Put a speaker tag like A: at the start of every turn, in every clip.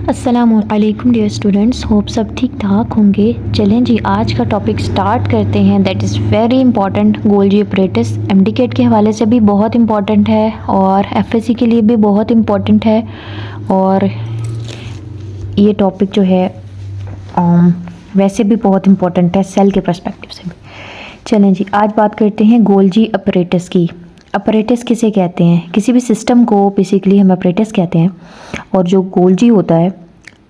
A: अस्सलामुअलैकुम dear students, hope सब ठीक ठाक होंगे। चलें जी, आज का टॉपिक स्टार्ट करते हैं। That is very important. Golgi apparatus MDCAT के हवाले से भी बहुत इंपॉर्टेंट है और एफएससी के लिए भी बहुत इंपॉर्टेंट है। और ये टॉपिक जो है वैसे भी बहुत इंपॉर्टेंट है सेल के पर्सपेक्टिव से भी। चलें जी, आज बात करते हैं गोल्जी अपरेटिस की। अपरेटिस किसे कहते हैं? किसी भी सिस्टम को बेसिकली हम अपरेटिस कहते हैं। और जो गोल्जी होता है,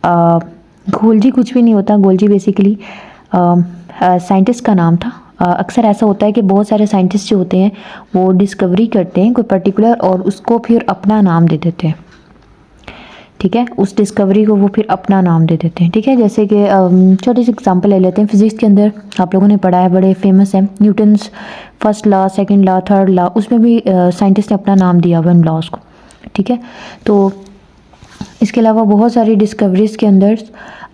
A: गोल्जी कुछ भी नहीं होता। गोल्जी बेसिकली साइंटिस्ट का नाम था। अक्सर ऐसा होता है कि बहुत सारे साइंटिस्ट जो होते हैं वो डिस्कवरी करते हैं कोई पर्टिकुलर और उसको फिर अपना नाम दे देते हैं। ठीक है, उस डिस्कवरी को वो फिर अपना नाम दे देते हैं। ठीक है, जैसे कि छोटी सी एग्जांपल ले लेते हैं। फिजिक्स के अंदर आप लोगों ने पढ़ा है, बड़े फेमस है Newton's first law, second law, third law. उसमें भी साइंटिस्ट ने अपना नाम दिया हुआ इन लॉज को। ठीक है, तो इसके अलावा बहुत सारी डिस्कवरीज के अंदर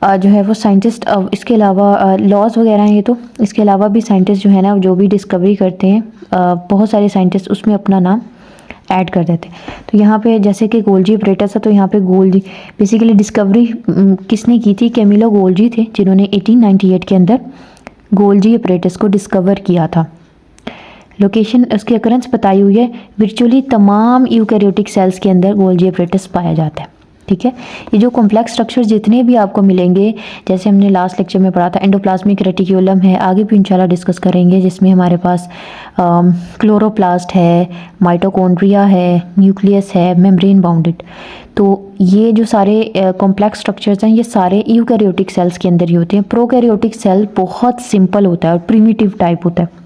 A: जो है वो साइंटिस्ट, इसके अलावा लॉज वगैरह हैं ये, तो इसके अलावा भी साइंटिस्ट जो है ना, जो भी डिस्कवरी करते हैं, बहुत सारे साइंटिस्ट उसमें अपना नाम ऐड कर देते हैं। तो यहाँ पे जैसे कि गोल्जी अपरेटस है, तो यहाँ पे गोल्जी बेसिकली डिस्कवरी किसने की थी? कैमिलो गोल्जी थे, जिन्होंने 1898 के अंदर गोल्जी अपरेटस को डिस्कवर किया था। लोकेशन उसकी अकरेंस बताई हुई है। वर्चुअली तमाम यूकैरियोटिक सेल्स के अंदर गोल्जी अपरेटस पाया जाता है। ठीक है, ये जो कॉम्प्लेक्स स्ट्रक्चर जितने भी आपको मिलेंगे, जैसे हमने लास्ट लेक्चर में पढ़ा था, एंडोप्लाज्मिक रेटिक्यूलम है, आगे भी इंशाल्लाह डिस्कस करेंगे, जिसमें हमारे पास क्लोरोप्लास्ट है, माइटोकॉन्ड्रिया है, न्यूक्लियस है, मेम्ब्रेन बाउंडेड। तो ये जो सारे कॉम्प्लेक्स स्ट्रक्चर्स हैं, ये सारे यूकैरियोटिक सेल्स के अंदर ही होते हैं। प्रोकैरियोटिक सेल बहुत सिंपल होता है और प्रिमिटिव टाइप होता है।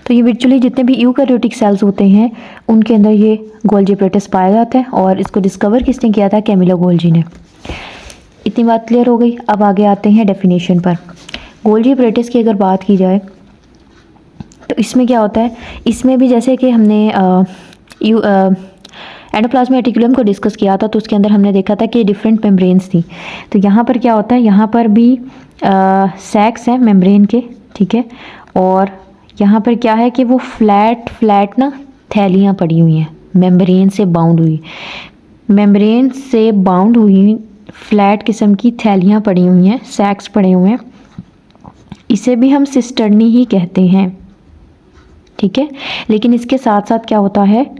A: तो ये वर्चुअली जितने भी यूकैरियोटिक सेल्स होते हैं उनके अंदर ये गोल्जी अपरेटिस पाया जाता है। और इसको डिस्कवर किसने किया था? कैमिलो गोल्जी ने। इतनी बात क्लियर हो गई। अब आगे आते हैं डेफिनेशन पर। गोल्जी अपरेटिस की अगर बात की जाए तो इसमें क्या होता है? इसमें भी जैसे कि हमने एंडोप्लाज्मिक रेटिकुलम को डिस्कस किया था, तो उसके अंदर हमने देखा था कि डिफरेंट मेम्ब्रेन्स थी। तो यहाँ पर क्या होता है? यहाँ पर भी सैक्स हैं मेम्ब्रेन के। ठीक है, और यहाँ पर क्या है कि वो फ्लैट ना थैलियाँ पड़ी हुई हैं, मेम्ब्रेन से बाउंड हुई फ्लैट किस्म की थैलियाँ पड़ी हुई हैं, सैक्स पड़े हुए हैं। इसे भी हम सिस्टर्नी ही कहते हैं। ठीक है, लेकिन इसके साथ साथ क्या होता है?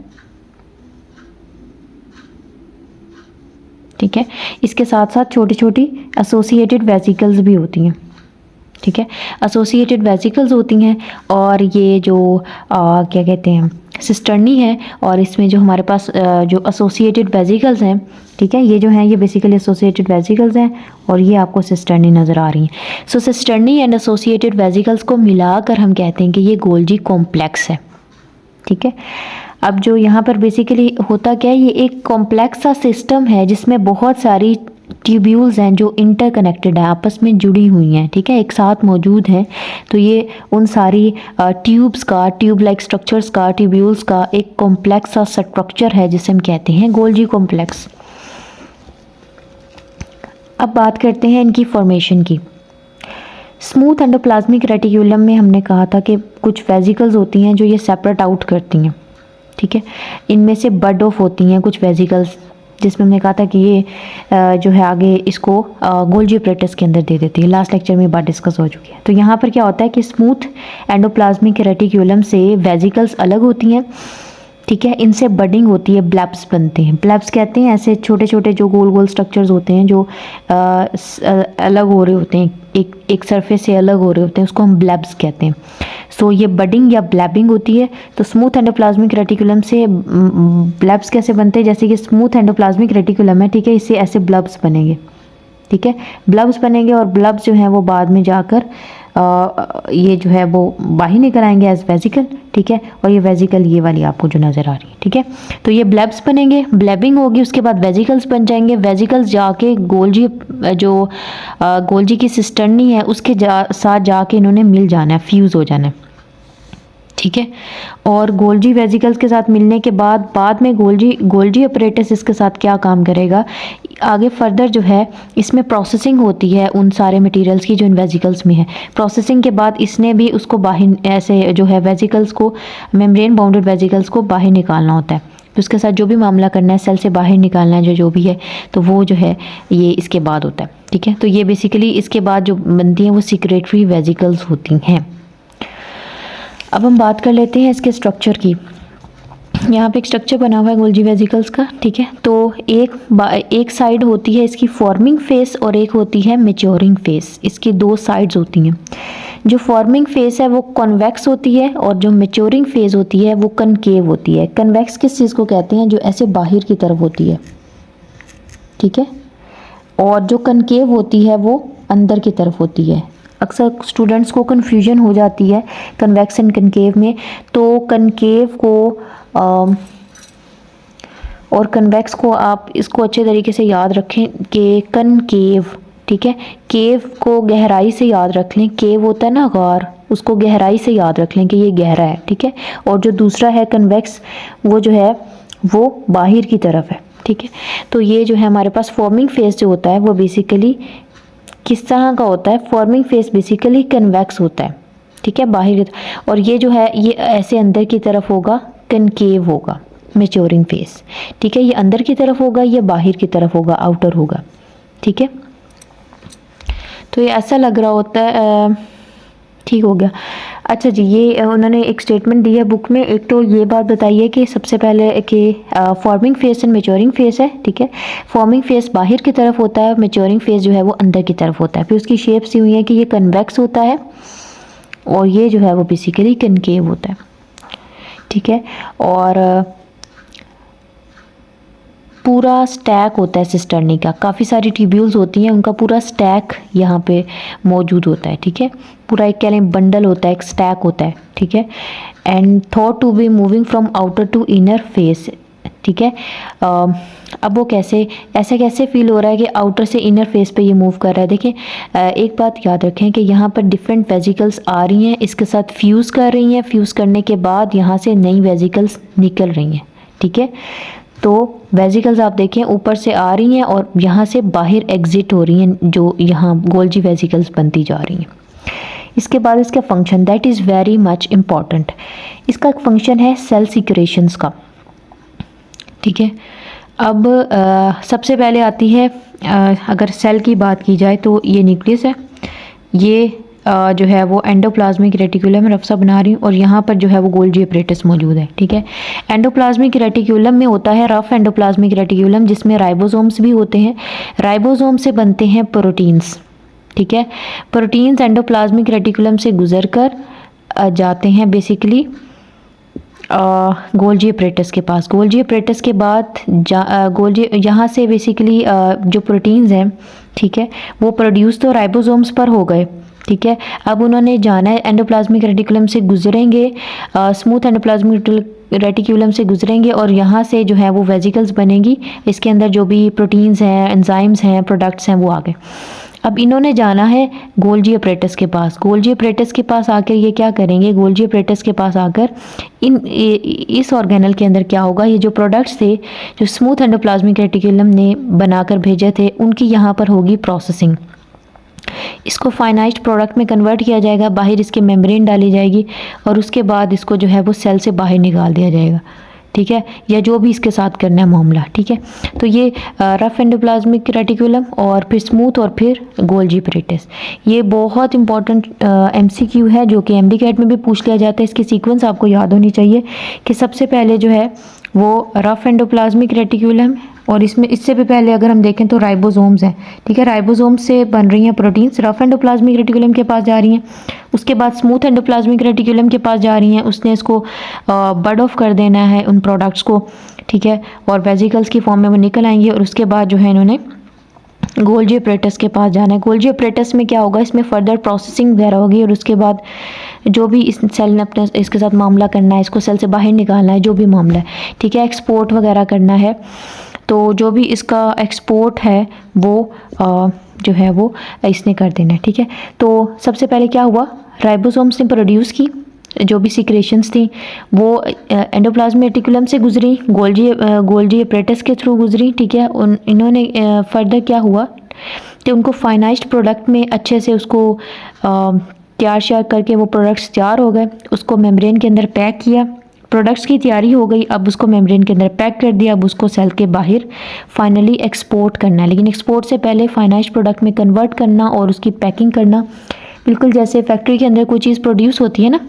A: ठीक है, इसके साथ साथ छोटी छोटी एसोसिएटेड वेसिकल्स भी होती हैं। ठीक है, एसोसिएटेड वेसिकल्स होती हैं। और ये जो क्या कहते हैं, सिस्टर्नी है। और इसमें जो हमारे पास जो एसोसिएटेड वेसिकल्स हैं, ठीक है, ये जो हैं ये बेसिकली एसोसिएटेड वेसिकल्स हैं और ये आपको सिस्टर्नी नज़र आ रही हैं। सो सिस्टर्नी एंड एसोसिएटेड वेसिकल्स को मिलाकर हम कहते हैं कि ये गोल्जी कॉम्प्लेक्स है। ठीक है, अब जो यहाँ पर बेसिकली होता क्या है, ये एक कॉम्प्लेक्स सा सिस्टम है जिसमें बहुत सारी ट्यूब्यूल्स हैं जो इंटरकनेक्टेड हैं, आपस में जुड़ी हुई हैं। ठीक है, एक साथ मौजूद हैं। तो ये उन सारी ट्यूब्स का, ट्यूब लाइक स्ट्रक्चर्स का, ट्यूब्यूल्स का एक कॉम्प्लेक्स सा स्ट्रक्चर है जिसे हम कहते हैं गोल्जी कॉम्प्लेक्स। अब बात करते हैं इनकी फॉर्मेशन की। स्मूथ एंडोप्लाज्मिक रेटिक्यूलम में हमने कहा था कि कुछ वेसिकल्स होती हैं जो ये सेपरेट आउट करती हैं। ठीक है, इनमें से बड ऑफ होती हैं कुछ वेसिकल्स, जिसमें हमने कहा था कि ये जो है आगे इसको गोल्जी अपरेटिस के अंदर दे देती है। लास्ट लेक्चर में बात डिस्कस हो चुकी है। तो यहाँ पर क्या होता है कि स्मूथ एंडोप्लाज्मिक रेटिक्यूलम से वेसिकल्स अलग होती हैं। ठीक है, इनसे बडिंग होती है, ब्लब्स बनते हैं। ब्लब्स कहते हैं ऐसे छोटे छोटे जो गोल गोल स्ट्रक्चर्स होते हैं जो अलग हो रहे होते हैं, एक सरफेस से अलग हो रहे होते हैं, उसको हम ब्लब्स कहते हैं। सो ये बडिंग या ब्लैबिंग होती है। तो स्मूथ एंडोप्लाज्मिक रेटिकुलम से ब्लब्स कैसे बनते हैं? जैसे कि स्मूथ एंडोप्लाज्मिक रेटिकुलम है, ठीक है, इससे ऐसे ब्लब्स बनेंगे। ठीक है, ब्लब्स बनेंगे और ब्लब्स जो हैं वो बाद में जाकर ये जो है वो बाहर निकल आएंगे एज वेसिकल। ठीक है, और ये वेसिकल ये वाली आपको जो नज़र आ रही है। ठीक है, तो ये ब्लब्स बनेंगे, ब्लैबिंग होगी, उसके बाद वेसिकल्स बन जाएंगे। वेसिकल्स जाके गोल्जी जो गोल्जी की सिस्टर्नी है उसके साथ जाके इन्होंने मिल जाना है, फ्यूज़ हो जाना है। ठीक है, और गोल्जी वेसिकल्स के साथ मिलने के बाद में गोल्जी अपरेटिस इसके साथ क्या काम करेगा? आगे फर्दर जो है इसमें प्रोसेसिंग होती है उन सारे मटेरियल्स की जो इन वेसिकल्स में है। प्रोसेसिंग के बाद इसने भी उसको बाहर ऐसे जो है वेसिकल्स को, मेम्ब्रेन बाउंडेड वेसिकल्स को बाहर निकालना होता है। तो उसके साथ जो भी मामला करना है, सेल से बाहर निकालना है जो भी है, तो वो जो है ये इसके बाद होता है, ठीक है। तो ये बेसिकली इसके बाद जो बनती हैं वो सिक्रेटरी वेजिकल्स होती हैं। अब हम बात कर लेते हैं इसके स्ट्रक्चर की। यहाँ पे एक स्ट्रक्चर बना हुआ है गोल्जी वेजिकल्स का, ठीक है। तो एक साइड होती है इसकी फॉर्मिंग फेस और एक होती है मैच्योरिंग फेस। इसकी दो साइड्स होती हैं। जो फॉर्मिंग फेस है वो कन्वेक्स होती है और जो मैच्योरिंग फेज होती है वो कनकेव होती है। कन्वेक्स किस चीज़ को कहते हैं? जो ऐसे बाहर की तरफ होती है, ठीक है। और जो कनकेव होती है वो अंदर की तरफ होती है। अक्सर स्टूडेंट्स को कन्फ्यूजन हो जाती है कन्वेक्स एंड कनकेव में। तो कनकेव को और कन्वेक्स को आप इसको अच्छे तरीके से याद रखें कि कनकेव, ठीक है। केव को गहराई से याद रख लें। केव होता है ना गार, उसको गहराई से याद रख लें कि ये गहरा है, ठीक है। और जो दूसरा है कन्वेक्स, वो जो है वो बाहर की तरफ है, ठीक है। तो ये जो है हमारे पास फॉर्मिंग फेस जो होता है वो बेसिकली किस तरह का होता है? फॉर्मिंग फेस बेसिकली कन्वेक्स होता है, ठीक है, बाहर की तरफ। और ये जो है ये ऐसे अंदर की तरफ होगा, कनकेव होगा मैच्योरिंग फेस, ठीक है। ये अंदर की तरफ होगा, ये बाहर की तरफ होगा, आउटर होगा, ठीक है। तो ये ऐसा लग रहा होता है, ठीक हो गया। अच्छा जी, ये उन्होंने एक स्टेटमेंट दी है बुक में। एक तो ये बात बताइए कि सबसे पहले कि forming face and maturing face है, ठीक है। फॉर्मिंग फेस बाहर की तरफ होता है, मैच्योरिंग फेस जो है वो अंदर की तरफ होता है। फिर उसकी शेप सी हुई है कि ये कन्वेक्स होता है और ये जो है वो बेसिकली कनकेव होता है, ठीक है। और पूरा स्टैक होता है सिस्टर्नी का, काफ़ी सारी ट्यूब्यूल्स होती हैं, उनका पूरा स्टैक यहाँ पे मौजूद होता है, ठीक है। पूरा एक कह लें बंडल होता है, एक स्टैक होता है, ठीक है। And thought to be moving from outer to inner face, ठीक है। अब वो ऐसे कैसे फील हो रहा है कि आउटर से इनर फेस पे ये मूव कर रहा है? देखिए, एक बात याद रखें कि यहाँ पर डिफरेंट वेजिकल्स आ रही हैं, इसके साथ फ्यूज़ कर रही हैं, फ्यूज़ करने के बाद यहाँ से नई वेजिकल्स निकल रही हैं, ठीक है। तो वेजिकल्स आप देखें ऊपर से आ रही हैं और यहाँ से बाहर एग्जिट हो रही हैं, जो यहाँ गोल्जी वेजिकल्स बनती जा रही हैं। इसके बाद इसका function, that is very much important. इसका फंक्शन है सेल सिक्रेशंस का, ठीक है। अब सबसे पहले आती है, अगर सेल की बात की जाए तो ये न्यूक्लियस है, ये जो है वो एंडोप्लाज्मिक रेटिकुलम रफ्सा बना रही हूँ और यहाँ पर जो है वो गोल्जी अपरेटस मौजूद है, ठीक है। एंडोप्लाज्मिक रेटिकुलम में होता है रफ एंडोप्लाज्मिक रेटिकुलम, जिसमें राइबोसोम्स भी होते हैं। राइबोसोम से बनते हैं प्रोटीन्स, ठीक है। प्रोटीन्स एंडोप्लाज्मिक रेटिकुलम से गुजर कर जाते हैं बेसिकली गोल्जी अपरेटस के पास। गोल्जी अपरेटस के बाद गोल्जी यहाँ से बेसिकली जो प्रोटीन्स हैं, ठीक है, वो प्रोड्यूस तो राइबोसोम्स पर हो गए, ठीक है। अब उन्होंने जाना है एंडोप्लाज्मिक रेटिकुलम से गुजरेंगे, स्मूथ एंडोप्लाज्मिक रेटिकुलम से गुजरेंगे और यहाँ से जो है वो वेजिकल्स बनेंगी। इसके अंदर जो भी प्रोटीन्स हैं, एंजाइम्स हैं, प्रोडक्ट्स हैं, वो आ गए। अब इन्होंने जाना है गोल्जी अपरेटस के पास। गोल्जी अपरेटस के पास आकर ये क्या करेंगे? गोल्जी अपरेटस के पास आकर इस ऑर्गेनल के अंदर क्या होगा? ये जो प्रोडक्ट्स थे जो स्मूथ एंडोप्लाज्मिक रेटिकुलम ने बनाकर भेजे थे, उनकी यहाँ पर होगी प्रोसेसिंग। इसको फाइनाइज्ड प्रोडक्ट में कन्वर्ट किया जाएगा, बाहर इसके मेम्ब्रेन डाली जाएगी और उसके बाद इसको जो है वो सेल से बाहर निकाल दिया जाएगा, ठीक है, या जो भी इसके साथ करना है मामला, ठीक है। तो ये रफ एंडोप्लाज्मिक रेटिकुलम और फिर स्मूथ और फिर गोल्जी अपरेटस। ये बहुत इंपॉर्टेंट एमसीक्यू है जो कि एमडीकैट में भी पूछ लिया जाता है। इसकी सीक्वेंस आपको याद होनी चाहिए कि सबसे पहले जो है वो रफ एंडोप्लाज्मिक रेटिकुलम और इससे भी पहले अगर हम देखें तो राइबोसोम्स हैं, ठीक है। राइबोसोम्स से बन रही हैं प्रोटीन्स, रफ एंडोप्लाज्मिक रेटिकुलम के पास जा रही हैं, उसके बाद स्मूथ एंडोप्लाज्मिक रेटिकुलम के पास जा रही हैं, उसने इसको बर्ड ऑफ कर देना है उन प्रोडक्ट्स को, ठीक है, और वेजिकल्स की फॉर्म में वो निकल आएंगे और उसके बाद जो है इन्होंने गोल्जी अपरेटस के पास जाना है। गोल्जी अपरेटस में क्या होगा? इसमें फर्दर प्रोसेसिंग वगैरह होगी और उसके बाद जो भी इस सेल ने अपने इसके साथ मामला करना है, इसको सेल से बाहर निकालना है, जो भी मामला है, ठीक है, एक्सपोर्ट वगैरह करना है, तो जो भी इसका एक्सपोर्ट है वो जो है वो इसने कर देना है, ठीक है। तो सबसे पहले क्या हुआ? राइबोसोम्स ने प्रोड्यूस की जो भी सिक्रेशंस थी वो एंडोप्लाज्मिक रेटिकुलम से गुजरी, गोल्जी अपरेटस के थ्रू गुजरी, ठीक है। इन्होंने फर्दर क्या हुआ कि उनको फाइनाइज्ड प्रोडक्ट में अच्छे से उसको तैयार करके वो प्रोडक्ट्स तैयार हो गए, उसको मेम्ब्रेन के अंदर पैक किया, प्रोडक्ट्स की तैयारी हो गई, अब उसको मेम्ब्रेन के अंदर पैक कर दिया, अब उसको सेल के बाहर फाइनली एक्सपोर्ट करना है। लेकिन एक्सपोर्ट से पहले फाइनाइज्ड प्रोडक्ट में कन्वर्ट करना और उसकी पैकिंग करना, बिल्कुल जैसे फैक्ट्री के अंदर कोई चीज़ प्रोड्यूस होती है ना,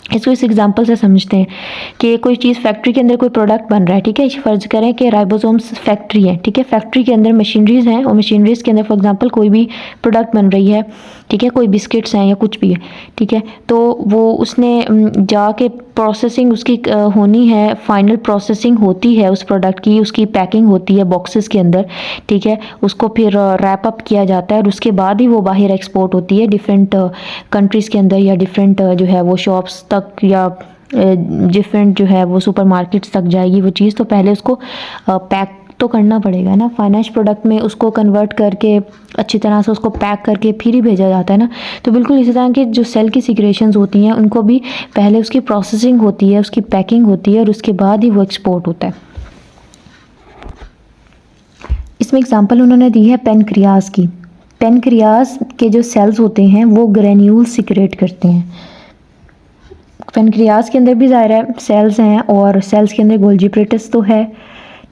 A: इसको इस एग्जांपल से समझते हैं कि कोई चीज़ फैक्ट्री के अंदर कोई प्रोडक्ट बन रहा है, ठीक है। फ़र्ज़ करें कि राइबोसोम्स फैक्ट्री है, ठीक है। फैक्ट्री के अंदर मशीनरीज़ हैं और मशीनरीज़ के अंदर फॉर एग्जांपल कोई भी प्रोडक्ट बन रही है, ठीक है, कोई बिस्किट्स हैं या कुछ भी है, ठीक है। तो वो उसने जाके प्रोसेसिंग उसकी होनी है, फाइनल प्रोसेसिंग होती है उस प्रोडक्ट की, उसकी पैकिंग होती है बॉक्सेस के अंदर, ठीक है। उसको फिर रैप अप किया जाता है और उसके बाद ही वो बाहर एक्सपोर्ट होती है डिफरेंट कंट्रीज़ के अंदर या डिफरेंट जो है वो शॉप्स तक या डिफरेंट जो है वो सुपरमार्केट्स तक जाएगी वो चीज़। तो पहले उसको पैक तो करना पड़ेगा ना, फाइनेंस प्रोडक्ट में उसको कन्वर्ट करके अच्छी तरह से उसको पैक करके फिर ही भेजा जाता है ना। तो बिल्कुल इसी तरह की जो सेल की सिक्रेशंस होती हैं उनको भी पहले उसकी प्रोसेसिंग होती है, उसकी पैकिंग होती है और उसके बाद ही वो एक्सपोर्ट होता है। इसमें एग्जांपल उन्होंने दी है पेनक्रियाज की। पेनक्रियाज के जो सेल्स होते हैं वो ग्रेन्यूल सिक्रेट करते हैं। पेनक्रियाज के अंदर भी ज़ाहिर है सेल्स हैं और सेल्स के अंदर गोल्जी एपरेटस तो है,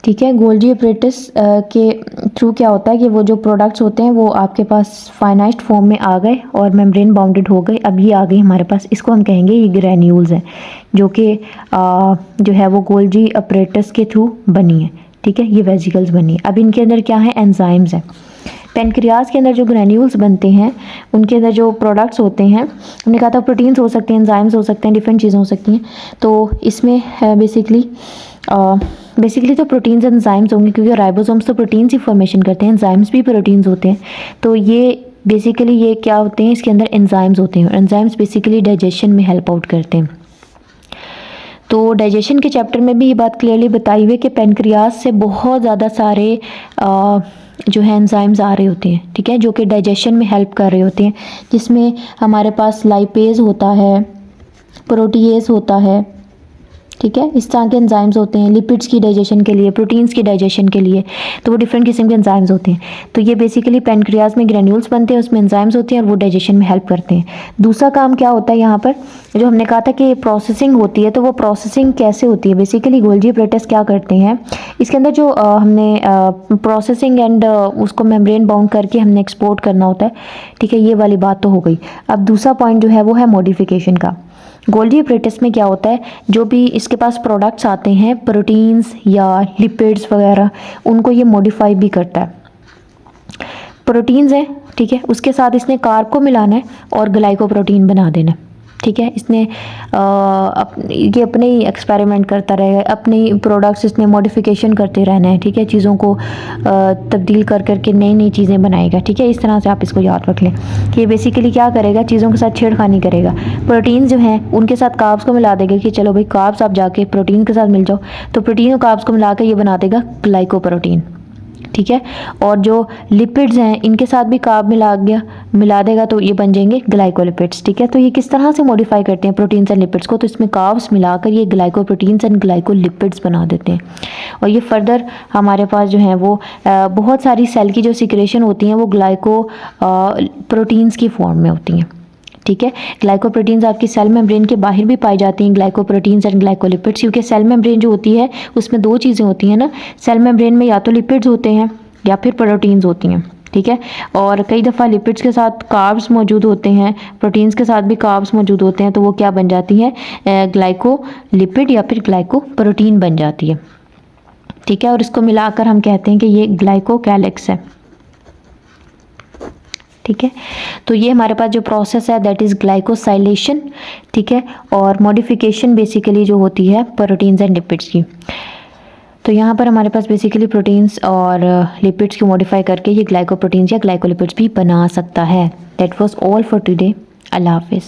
A: ठीक है। गोल्जी एपरेटस के थ्रू क्या होता है कि वो जो प्रोडक्ट्स होते हैं वो आपके पास फाइनाइज्ड फॉर्म में आ गए और मेम्ब्रेन बाउंडेड हो गए, अब ये आ गई हमारे पास, इसको हम कहेंगे ये ग्रैन्यूल्स हैं जो कि जो है वो गोल्जी एपरेटस के थ्रू बनी है, ठीक है। ये वेजिकल्स बनी है। अब इनके अंदर क्या है, एंजाइम्स हैं। पेनक्रियाज के अंदर जो ग्रैन्यूल्स बनते हैं उनके अंदर जो प्रोडक्ट्स होते हैं, हमने कहा था प्रोटीन्स हो सकते हैं, एंजाइम्स हो सकते हैं, डिफरेंट चीज़ें हो सकती हैं। तो इसमें बेसिकली तो प्रोटीन्स एंजाइम्स होंगे क्योंकि राइबोसोम्स तो प्रोटीन्स ही फॉर्मेशन करते हैं, एंजाइम्स भी प्रोटीन्स होते हैं। तो ये बेसिकली ये क्या होते हैं, इसके अंदर एंजाइम्स होते हैं। एंजाइम्स बेसिकली डाइजेशन में हेल्प आउट करते हैं। तो डाइजेशन के चैप्टर में भी ये बात क्लियरली बताई हुई है कि पेनक्रियाज से बहुत ज़्यादा सारे जो है एंजाइम्स आ रहे होते हैं, ठीक है, जो कि डाइजेशन में हेल्प कर रहे होते हैं, जिसमें हमारे पास लाइपेज होता है, प्रोटीएज होता है, ठीक है। इस तरह के एंजाइम्स होते हैं लिपिड्स की डाइजेशन के लिए, प्रोटीन्स की डाइजेशन के लिए, तो वो डिफरेंट किस्म के एंजाइम्स होते हैं। तो ये बेसिकली पेनक्रियाज में ग्रैन्यूल्स बनते हैं, उसमें एंजाइम्स होते हैं और वो डाइजेशन में हेल्प करते हैं। दूसरा काम क्या होता है यहाँ पर, जो हमने कहा था कि प्रोसेसिंग होती है, तो वो प्रोसेसिंग कैसे होती है, बेसिकली गोल्जी एपरेटस क्या करते हैं, इसके अंदर जो हमने प्रोसेसिंग एंड उसको मेम्ब्रेन बाउंड करके हमने एक्सपोर्ट करना होता है, ठीक है। ये वाली बात तो हो गई। अब दूसरा पॉइंट जो है वो है मॉडिफिकेशन का। गोल्जी एपरेटस में क्या होता है, जो भी इसके पास प्रोडक्ट्स आते हैं प्रोटीन्स या लिपिड्स वगैरह, उनको ये मॉडिफाई भी करता है। प्रोटीन्स हैं, ठीक है, उसके साथ इसने कार्ब को मिलाना है और ग्लाइकोप्रोटीन बना देना है, ठीक है। इसने ये अपने ही एक्सपेरिमेंट करता रहेगा, अपने ही प्रोडक्ट्स इसने मॉडिफिकेशन करते रहना है, ठीक है। चीज़ों को तब्दील कर करके नई नई चीज़ें बनाएगा, ठीक है। इस तरह से आप इसको याद रख लें कि बेसिकली क्या करेगा, चीज़ों के साथ छेड़खानी करेगा। प्रोटीन्स जो हैं उनके साथ कार्ब्स को मिला देगा कि चलो भाई कार्ब्स आप जाके प्रोटीन के साथ मिल जाओ, तो प्रोटीन और कार्ब्स को मिला कर ये बना देगा ग्लाइकोप्रोटीन, ठीक है। और जो लिपिड्स हैं इनके साथ भी कार्ब मिला देगा तो ये बन जाएंगे ग्लाइकोलिपिड्स, ठीक है। तो ये किस तरह से मॉडिफाई करते हैं प्रोटीन्स एंड लिपिड्स को, तो इसमें कार्ब्स मिलाकर ये ग्लाइकोप्रोटीन्स एंड ग्लाइकोलिपिड्स बना देते हैं। और ये फर्दर हमारे पास जो है वो बहुत सारी सेल की जो सिक्रेशन होती हैं वो ग्लाइको प्रोटीन्स की फॉर्म में होती हैं, ठीक है। ग्लाइकोप्रोटीन्स आपकी सेल मेम्ब्रेन के बाहर भी पाई जाती हैं, ग्लाइकोप्रोटीन्स एंड ग्लाइकोलिपिड्स, क्योंकि सेल मेम्ब्रेन जो होती है उसमें दो चीज़ें होती हैं ना, सेल मेम्ब्रेन में या तो लिपिड्स होते हैं या फिर प्रोटीन्स होती हैं, ठीक है। और कई दफ़ा लिपिड्स के साथ कार्ब्स मौजूद होते हैं, प्रोटीन्स के साथ भी कार्ब्स मौजूद होते हैं, तो वो क्या बन जाती है, ग्लाइकोलिपिड या फिर ग्लाइकोप्रोटीन बन जाती है, ठीक है। और इसको मिलाकर हम कहते हैं कि ये ग्लाइकोकैलिक्स है, ठीक है। तो ये हमारे पास जो प्रोसेस है दैट इज़ ग्लाइकोसाइलेशन, ठीक है। और मॉडिफिकेशन बेसिकली जो होती है प्रोटीन्स एंड लिपिड्स की। तो यहाँ पर हमारे पास बेसिकली प्रोटीन्स और लिपिड्स को मॉडिफाई करके ये ग्लाइकोप्रोटीन्स या ग्लाइकोलिपिड्स भी बना सकता है। That was all for today. Allah हाफिज़।